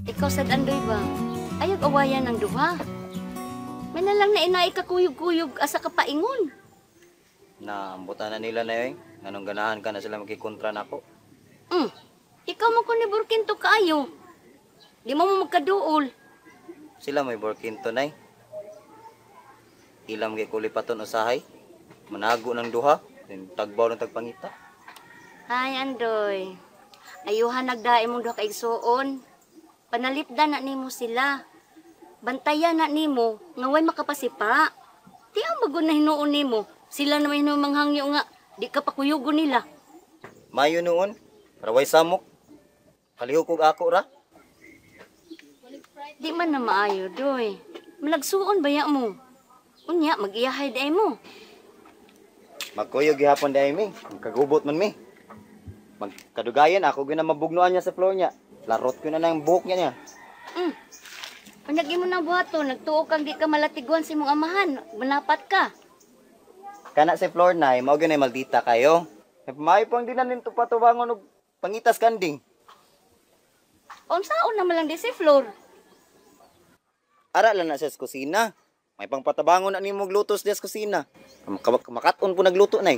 Ikaw sad Andoy ba? Ayog awayan ng duha. May na lang na inay kakuyog-kuyog asa kapaingon. Naambutan na nila na yun. Anong ganahan ka na sila magkikontra na ako? Ikaw mo ko ni Burkinto kaayo. Di mo magkaduol. Sila may borkinto na Ilam kay kulipaton usahay. Manago ng duha. Tagbaw ng tagpangita. Ay, Andoy. Ayuhan nagdae mong duha kaigsuon. Panalipdan na nimo sila. Bantayan na nimo nga way makapasipa. Di ang bago na hinuon nimo. Sila na may hinumanghangyo nga. Di ka pakuyugo nila. Mayo noon. Raway samok. Kalihukog ako ra. Di man na maayo, doy. Malagsuon baya mo. Unya, mag-iyahay day mo. Magkuyog gihapon di ay mi. Magkagubot man mi. Magkadugayan ako ginamabugnuan niya sa floor niya. Larot ko na ng buhok niya. Panagi mo na buhato, nagtuo kang di ka malatiguan si mong amahan. Manapat ka. Kana si floor na, mao gyud maldita kayo. May pang dinan nito patubangon og pangitas kanding. Unsaon naman lang di si Flor. Ara lang na siya sa kusina. May pang patabangon na nimo glutos diya sa kusina. Makaton po nagluto na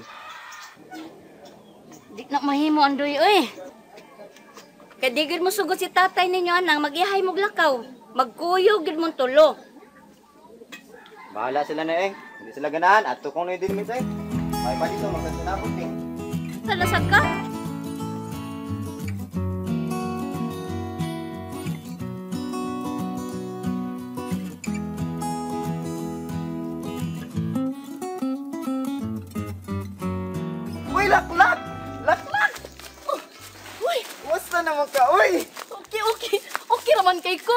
Di na mahimo Andoy, oy. Kadigid mo sugod si tatay ninyo anang mag-iyahay mo glakaw. Magkuyog gid mong tulo. Bahala sila na Hindi sila ganahan. Ato kung na din mi say. May pa dito magkasinabot Salasag ka? Uy, laklak! Laklak! Uy, Musta naman ka? Uy! okay. Okay raman kay ko.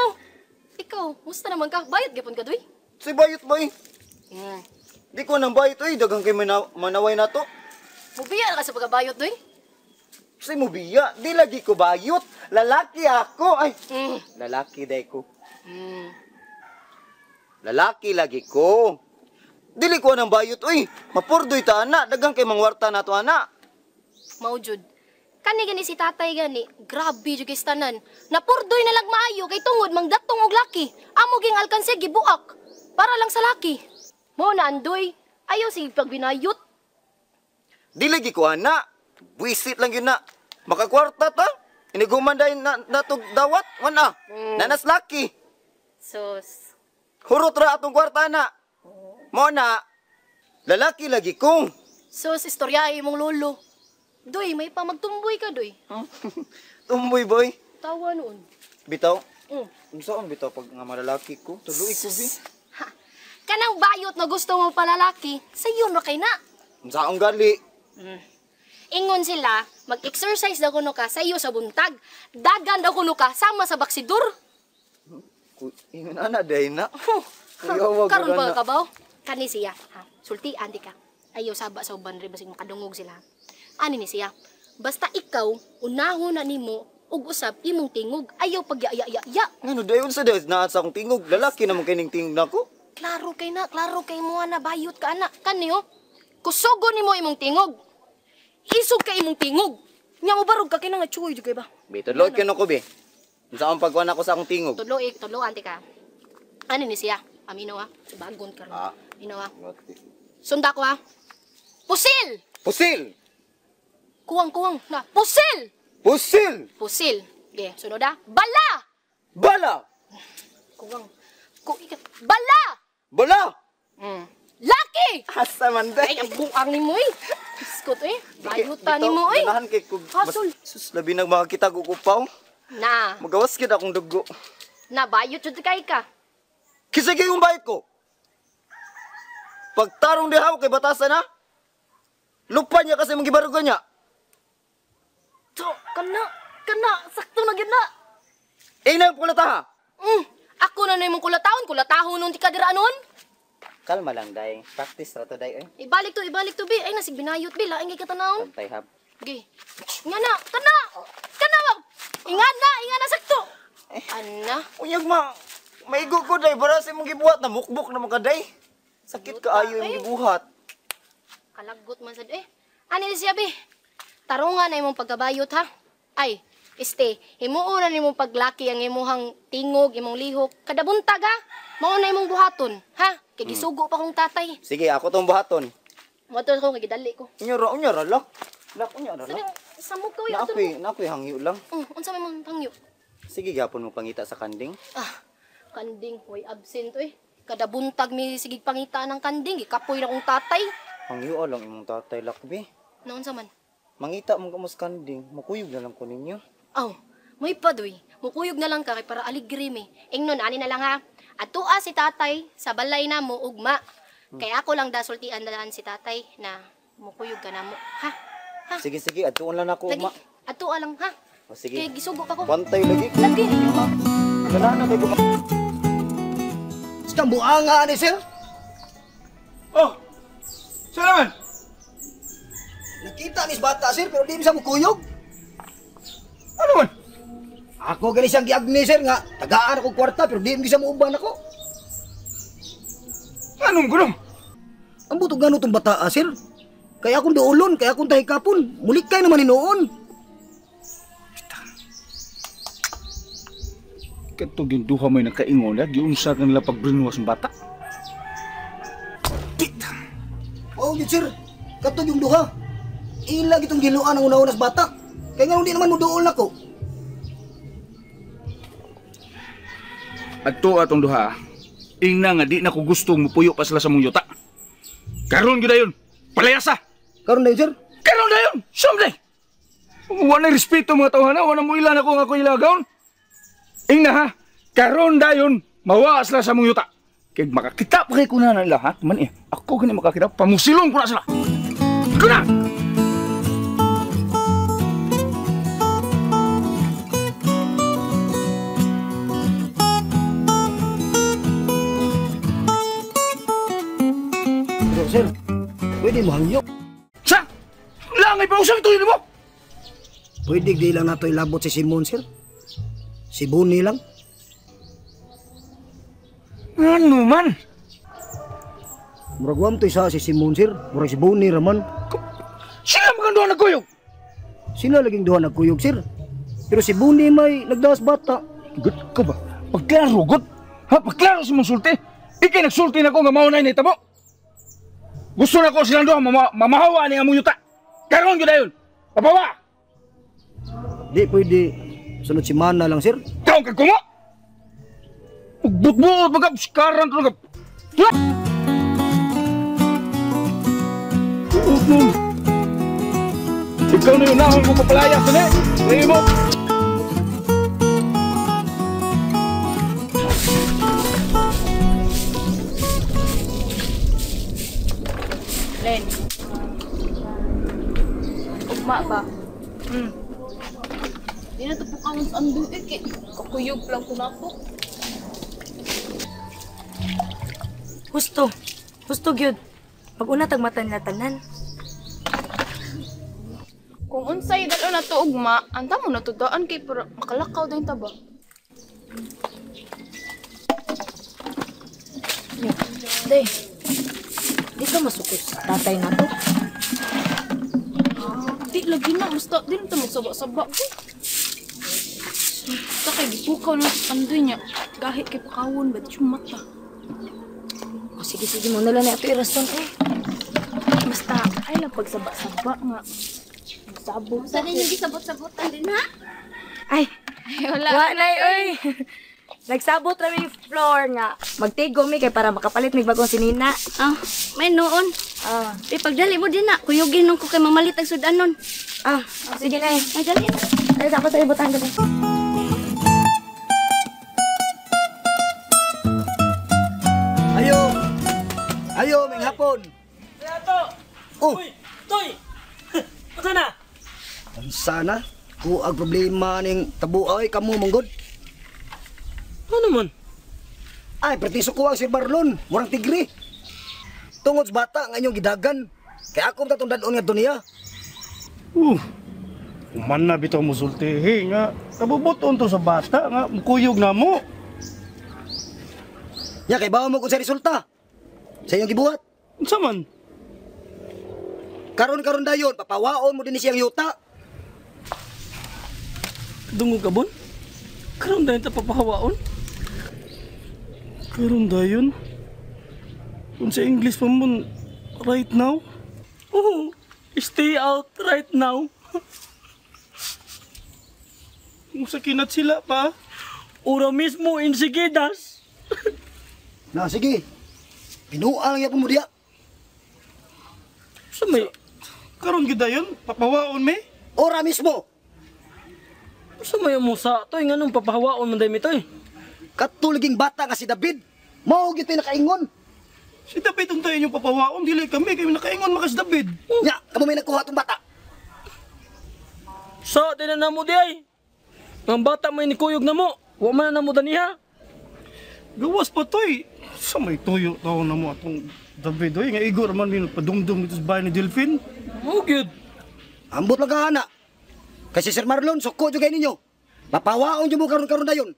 Ikaw, musta naman ka? Bayad gapon ka, doy? Si bayot boy. Di ko nang bayot dagang kay manaway na to. Mubiya ka sa pagkabayot, doy? Si Mubiya, di lagi ko bayot. Lalaki ako. Ay, lalaki day ko. Lalaki lagi ko. Dili ko nang bayot, mapurdoy ta ana, dagang kay mangwarta na to ana. Maujud. Kani gani si tatay gani, grabe jud kay tanan. Napurdoy na lang maayo kay tungod mangdatong og laki. Amo ging alkanse gibuak para lang sa laki. Mo na Andoy, ayaw sige pagbinayot. Di lagi ko ana. Buisit lang yun na. Makakwarta ta. Iniguman dahil na to dawat. Wana. Nanas laki. Sus. Hurot ra atong kwarta na. Mo na. Lalaki lagi ko. Sus, istorya imong lolo. Doy, may pa magtumboy ka, doy. Tumboy boy. Tawa noon. Bitaw. Saan bitaw pag nga malalaki ko? Tuloy ko bi. Ha. Kanang bayot na gusto mo palalaki, sayo na kay na. Saan gali? Ingon sila, mag-exercise daw kuno ka sayo sa buntag. Dagan daw kuno ka sama sa baksidor. Ingon ana day na. Karon pa ka ba? Kani siya, ha? Sultian di ka. Ayaw saba sa uban ri basig makadungog sila. Ani ni siya? Basta ikaw unahon na nimo ug usab imong tingog. Ayaw pag-ya-ya-ya. Ngano dayon sa dayon na sa akong tingog. Lalaki naman kining tingog nako. Klaro kay mo na bayot ka ana. Kani oh? Kusugo nimo imong tingog. Isog ka imong tingog. Nya mo barog ka kay nga chuy jud kay ba? Bituloy kino ko be. Unsa ang pagkuan ako sa akong tingog? Tulo anti ka. Ani ni siya? Amino ha. Bagon ka ron. Amino ha. Sunda ko ha. Pusil! Pusil! Kuwang na. Pusil! Pusil! Pusil. Okay, sunod ha. Bala! Bala! Kuwang. Bala! Bala! Laki! Asa man day? Ay, ang buang ni mo eh. Iskot eh. Bayutan ni mo eh. Ganahan kay kog. Hasol. Sus, labi nang makakita ko upaw. Na. Magawas kid akong dugo. Na, bayot jud kay ka. Kisay kay yung bayot ko. Pagtarong dihaw kay batasan na. Lupa niya kasi magibarugan niya. So, kana, sakto na gid na. Inang kulata ha. Ako na imong kulatahon nung ti kadira anon. Kalma lang day. Practice ra to day Ibalik to bi. Ay nasig binayot bi laing kay katanawon. Santay hab. Gi. Nga na, kana. Ingan na sakto. Ana. Unyag maigo ko day para sa imong gibuhat na mukbok na makaday. Sakit kaayo yung gibuhat. Kalagot man sad ani ni siya bi. Tarungan na imong pagkabayot ha. Ay, himuon na nimo paglaki ang imuhang tingog, imong lihok. Kada buntag ha. Mao na imong buhaton, ha? Kay gisugo pa kong tatay. Sige, ako tong buhaton. Motor ko kay gidali ko. Unyara lak. Unyara lak. Samog ko ya Nakoy hangyo lang. Unsa may mong pangyo? Sige, gapon mo pangita sa kanding. Kanding, way absent eh. Kada buntag mi sigig pangita ng kanding, ikapoy na kong tatay. Hangyo lang imong tatay lakbi. Naon sa man? Mangita mo kamos kanding, makuyog na lang ko ninyo. May padoy. Mukuyog na lang ka kay para aligri mi. Ingnon, ani na lang ha. Atua si tatay sa balay na mo ugma. Kaya ako lang dasultian dalan si tatay na mukuyog ka na mo. Ha? Sige, atuon lang ako, Lagi. ma. Atua lang ha. O, sige. Kaya gisugo pa ko. Bantay lagi. Lagi. Wala na kayo Sa buanga ni sir. Oh! Saan naman? Nakita ni bata sir pero di sa mukuyog. Ano man? Ako gali siyang giagni sir nga tagaan ako kwarta pero di sa muuban ako. Anong gulong? Ang butog nga tong bata sir. Kaya akong doolon, kaya akong tahikapon. Mulikay naman ni noon. Katog yung duha may nakaingon na, giunsa ka nila pagbrinwas ng bata. Oh, di sir. Katog yung duha. Ilag itong giluan ang una-unas bata. Kaya nga hindi naman mo dool na ko. At to atong duha, ingna nga di na ko gustong mupuyo pa sila sa mong yuta. Karon gyud dayon, palayasa. Karon na yun, sir. Karon dayon, someday. Wala respeto mga tawhana, wala mo ilan ako nga ko ilagaon. Ingna ha, karon dayon, mawa sila sa mong yuta. Kaya makakita pa kay kuna na nila ha, man ako gani makakita, pamusilong ko na sila. Kuna! Pero sir, pwede mo hangyo. Sa! Langay pa usang ito yun mo! Pwede di lang nato ilabot si Simon, sir. Si Buni lang. Ano man? Murag wam to isa si Simon, sir. Murag si Buni raman. Sila maganda nagkuyog. Sila laging duha nagkuyog, sir. Pero si Buni may nagdaas bata. Good ka ba? Pagklaro, good. Ha? Pagklaro si mong sulti. Ikay nagsulti na ko nga maunay na itabo. Gusto na ko silang doon mamahawa ni among yuta. Karoon ko na yun. Papawa! Di pwede sunod si Mana lang, sir. Kaon ka kumo! Buot-buot magab. Sikaran ko magab. Ikaw na yun nahon mo papalaya. Sali! Tingin mo! Len. Ugma ba? Di na tupukan sa ando eh. Kakuyog lang ko na ako. Husto gyud. Pag-una tagmatan nila tanan. Kung unsay dalo na to ugma, anta mo na to daan kay para makalakaw dayon ta ba? Day, di ka masukot sa tatay na to. Di lagi na basta di na ta magsaba-saba ko. Sa kay gipukaw na andoy niya. Gahit kay pakawon ba yung mata. O sige mo nalang na ito iraston eh. Basta ay lang pagsaba-saba nga. Sabot Sa ninyo gisabot-sabotan din ha? Ay, wala. wanay oy. Nagsabot ra mi floor nga. Magtigo mi kay para makapalit mig bagong sinina. May noon. Pagdali mo din na. Kuyugin nung ko kay mamalit ang sudanon. Sige na eh. Ay, dali na. Ay, dapat sa ibutan dali. Ayo, may hapon. Oh, Toy! Asa na? sana ko ang problema ning tabuay kamo manggod. Ano man? Ay, pretiso ko ang Sir Marlon, murang tigre. Tungod sa bata nga inyong gidagan. Kaya ako tatong danon nga niya. Kuman na bitaw mo sultihi nga. Kabubuton to sa bata nga. Mukuyog na mo. Ya, kay bawa mo kung sa resulta. Sa inyong gibuhat. Unsa man? Karon dayon, papawaon mo din siyang yuta. Dungo ka bon? Karon dahil ta papahawaon? Karon dayon. Kung sa English pa mo, right now? Oh, stay out right now. Kung sa kinat sila pa. Ura mismo insigidas. Na, sige. Pinuha lang yapon mo diya. Sa may, Karon gid dayon, papawaon me. Ora mismo. sa may musa to, yung anong papahawaon man dahil ito eh. Katuliging bata nga si David. Mao gid nakaingon. Si David ang tayo yung papawaon, dili kami nakaingon makas David. Nya, kamo may nagkuha tong bata. Sa, tinan na mo di ay. Ang bata may nikuyog na mo. Wa man na mo daniha. Gawas pa toy. Sa may tuyo tao na mo atong David oy nga igor man din padumdum dito sa bahay ni Delphin. Oh, good. Ambot lang kahana. Kasi Sir Marlon, suko jud kay ninyo. Mapawaon jud mo karon dayon.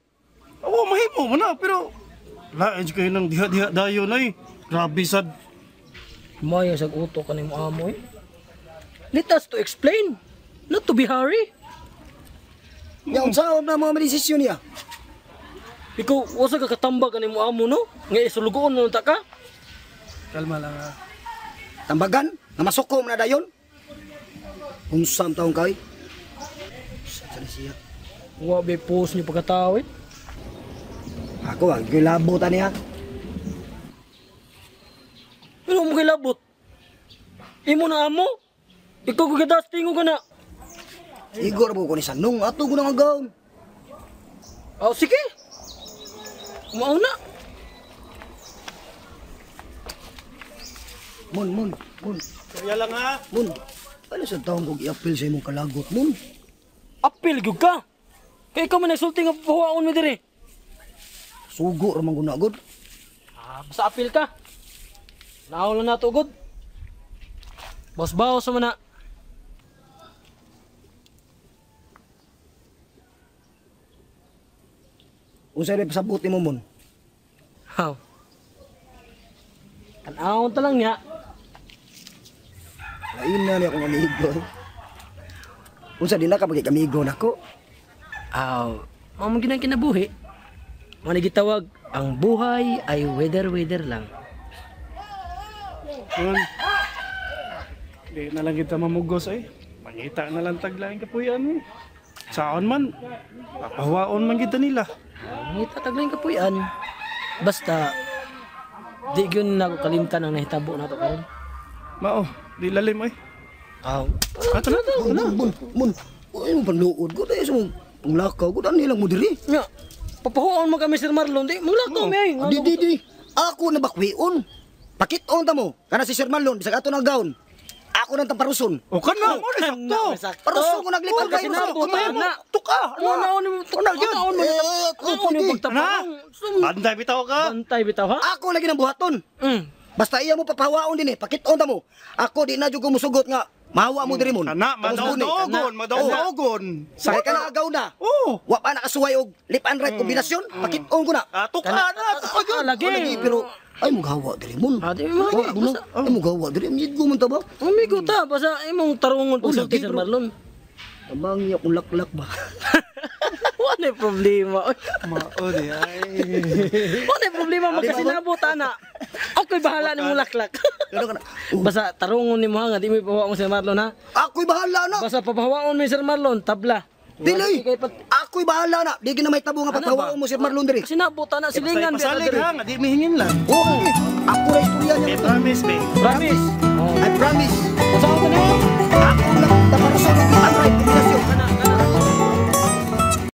Oo, mahimo man na pero lain kayo ng diha-diha dayon ay. Grabe sad. Maya sa uto ka ni mo amo eh. Let us to explain. Not to be hurry. Nya unsa na mga desisyon niya? Ikaw, wasa ka katambag ka ni mo amo no? Nga isulugoon mo ta ka? Kalma lang ha. Tambagan na masuko mo na dayon. Unsam taong kay? Sa siya. Wa be post ni pagkatawid. Ako ang gilabo ta niya. Pero mo kilabot. Imo na amo. Ikaw kagadas tingo ka na. Igor mo ko ni Sanong ato ko na nga gaon. Oh, sige. Kumauna. Mun. Kaya lang ha. Mun. Ano sa taong kong i-appeal sa imong kalagot, Mun? Apil gyud ka. Kay ikaw man nagsulti nga pahawaon mo diri. Sugo ramang gunagod. Basta apil ka. Naon na nato gud. Bawas sa mana. Unsa rin pasabuti mo, Mun? How? Tanawon ta lang niya. Lain na niya akong amigo. Unsa din na ka amigo nako? Aw, mamo ginang kinabuhi. Mo gitawag ang buhay ay weather lang. Kun. Di na lang kita mamugos ay. Mangita na lang taglaing kapuyan eh. Saon man. Papawaon man kita nila. Ngita taglaing kapuyan. Basta di gyud na ko kalimtan ang nahitabo nato karon. Mao, di lalim ay. Aw, Ato na to. Mun. Uy mo panluod ko dahil sa mong panglakaw ko. Daan nilang mo diri. nya. Papahuon mo kami Sir Marlon di. Maglakaw mi ay. Di. Ako na bakwion. Pakit-on ta mo. Kana si Sir Marlon, bisag ato ng gaon. Ako nang tamparuson. O kana mo na sakto. Paruson ko naglipad kayo. Tuka. Naon mo naon mo. Naon mo pagtapaw. Banday bitaw ka. Bantay bitaw ha. Ako lagi ng buhaton. Basta iya mo papahawaon din eh. Pakit-on ta mo. Ako di na jud ko musugot nga. Mahawa mo diri mon. Kana madaogon. Sakay ka na agaw na. Oh. Wa pa nakasuway og lip and right kombinasyon. Pakit-on ko na. Tuka na. Lagi. Pero ay mugawa diri mon. Di mo. Ay mugawa diri. Mid ko man ta ba? Umigo ta basta imong tarungon po sa lagi, Sir bro. Marlon. Amang iya kung laklak ba? Wala problema. Mao di ay. Wala problema magkasinabot ana. Ako'y bahala ni mong laklak. Basta tarungon ni mo ha nga di mo ipahawa mo Sir Marlon ha. Ako'y bahala na. Basta papahawaon mo Sir Marlon tabla. Dili. Ako'y bahala na. Di na may tabo nga paghawaon mo Sir Marlon diri. Sinabot ana silingan Pasalig ha, nga di mihingin lang. Okay. Ako ra istorya niya. Promise, babe. Promise. I promise. Usaw ko nimo. Ako lang